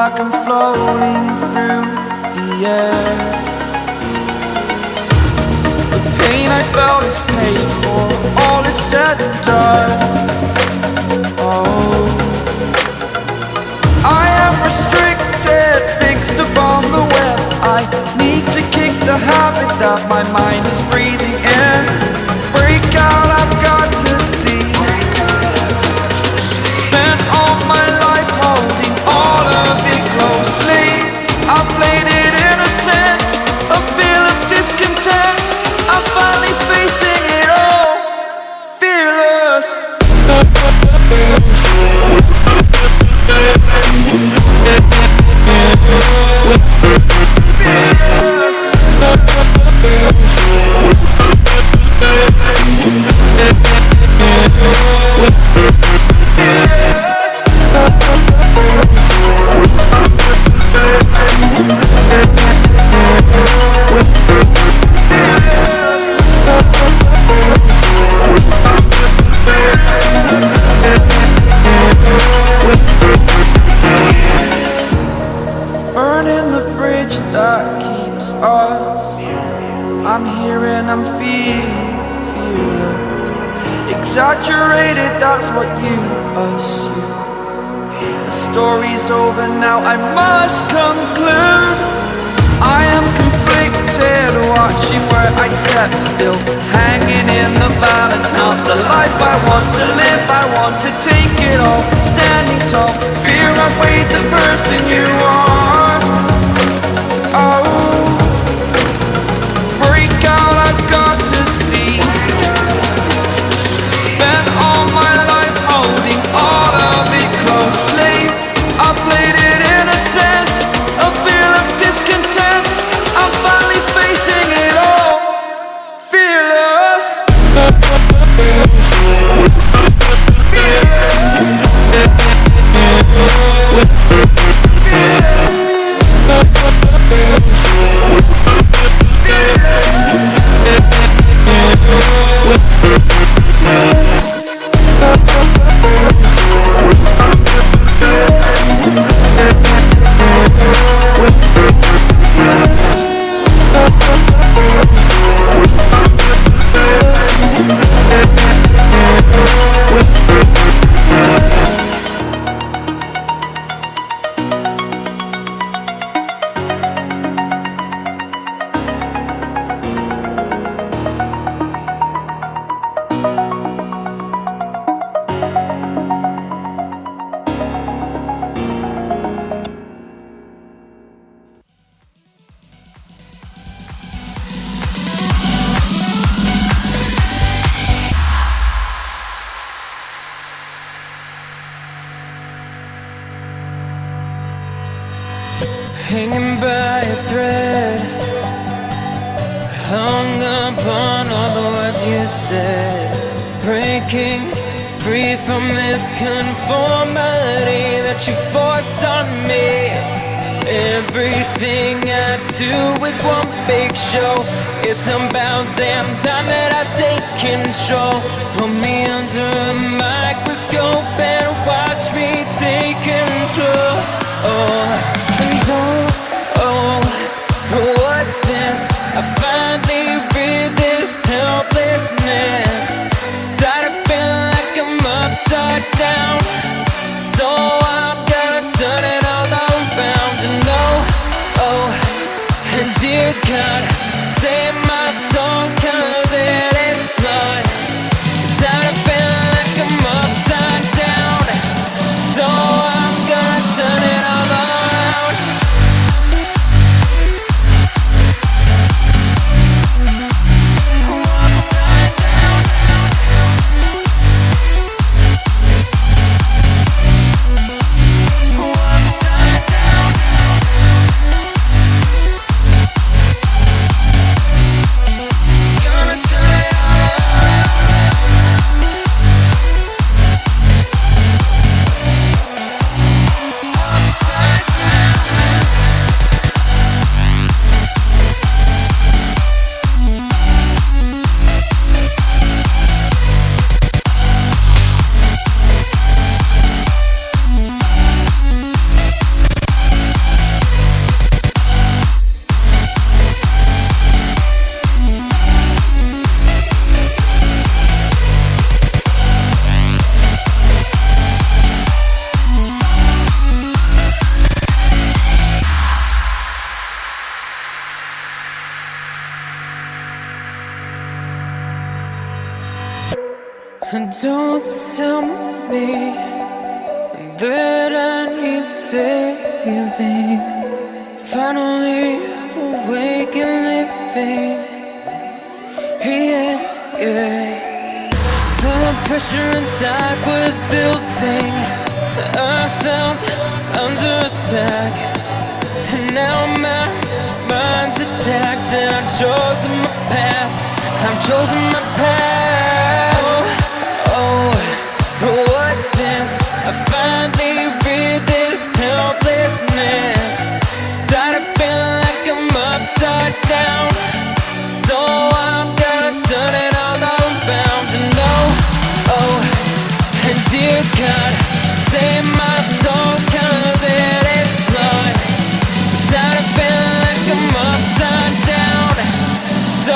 like I'm floating through the air. The pain I felt is paid for, all is said and done. Oh, I am restricted, fixed upon the web. I need to kick the habit that my mind is breathing in. Break out, I've got to see. Spent all my life holding all of it closely. I played it innocent, a feel of discontent. I'm finally facing it all, fearless. Burning the bridge that keeps us. I'm here and I'm feeling fearless. Exaggerated, that's what you assume. The story's over now, I must conclude. I am conflicted, watching where I step still, hanging in the balance. Not the life I want to live, I want to take it all. Standing tall, fear outweighed the person you are. Oh, break out, I've got to see. Spent all my life holding all of it closely. I played it innocent, a feel of discontent. I'm finally facing it all, fearless. Hanging by a thread, hung upon all the words you said. Breaking free from this conformity that you force on me. Everything I do is one big show. It's about damn time that I take control. Put me under a microscope and watch me take control. What's this? I finally read this helplessness. Tired of feeling like I'm upside down, so I'm gonna turn it all around. And and dear God, save my soul, 'cause it is flawed. Tired of feeling like I'm upside down, so I'm gonna turn it all around. And don't tell me that I need saving. Finally awake and living. Yeah, yeah. The pressure inside was building. I felt under attack, and now my mind's attacked, and I've chosen my path. I've chosen my path. Oh, what's this? I finally read this helplessness. Tired of feeling like I'm upside down, so I'm gonna turn it all around. And oh, and dear God, save my soul, 'cause it is blood. Tired of feeling like I'm upside down, so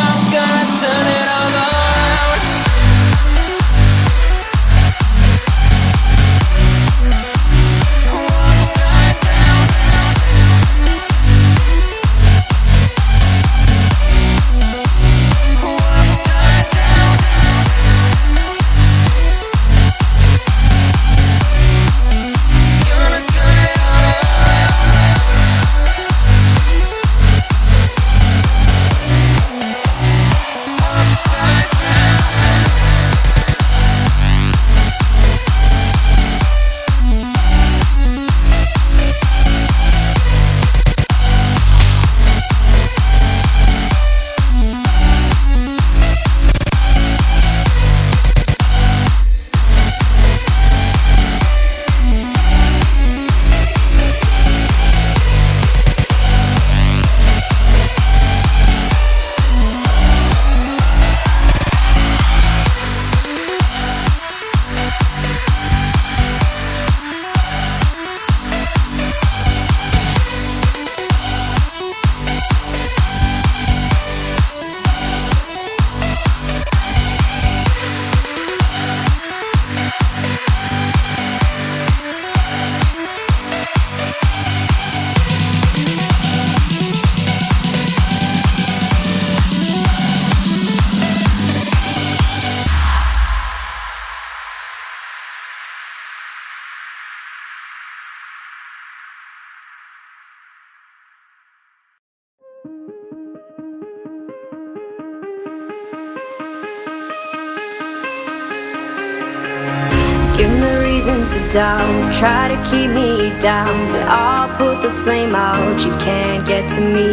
I'm gonna turn it all around. Upside down. Upside down. Gonna turn it all around. Upside down. Give me the reasons to doubt, try to keep me down, but I'll put the flame out, you can't get to me.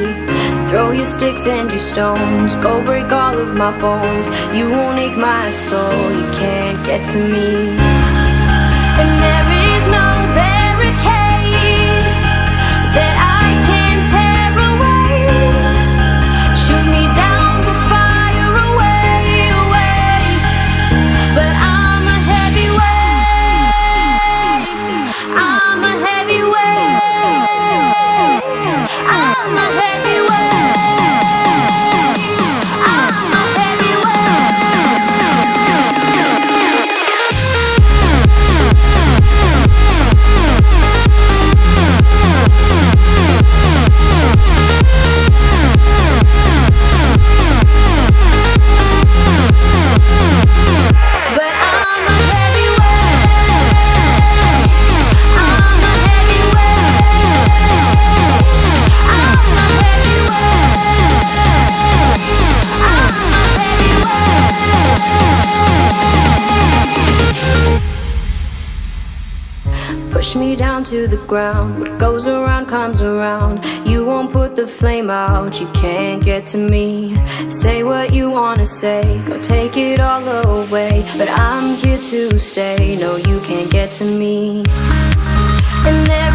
Throw your sticks and your stones, go break all of my bones. You won't ache my soul, you can't get to me. And there is no barricade that I can tear away. Shoot me down, but fire away, away. But I'm a heavyweight, I'm a heavyweight, I'm a heavyweight, I'm a But I'm a heavyweight, I'm a heavyweight, I'm a heavyweight, I'm a heavyweight. Push me down to the ground, what goes around comes around. You won't put the flame out, you can't get to me. Say what you wanna say, go take it all away, but I'm here to stay, no you can't get to me. And there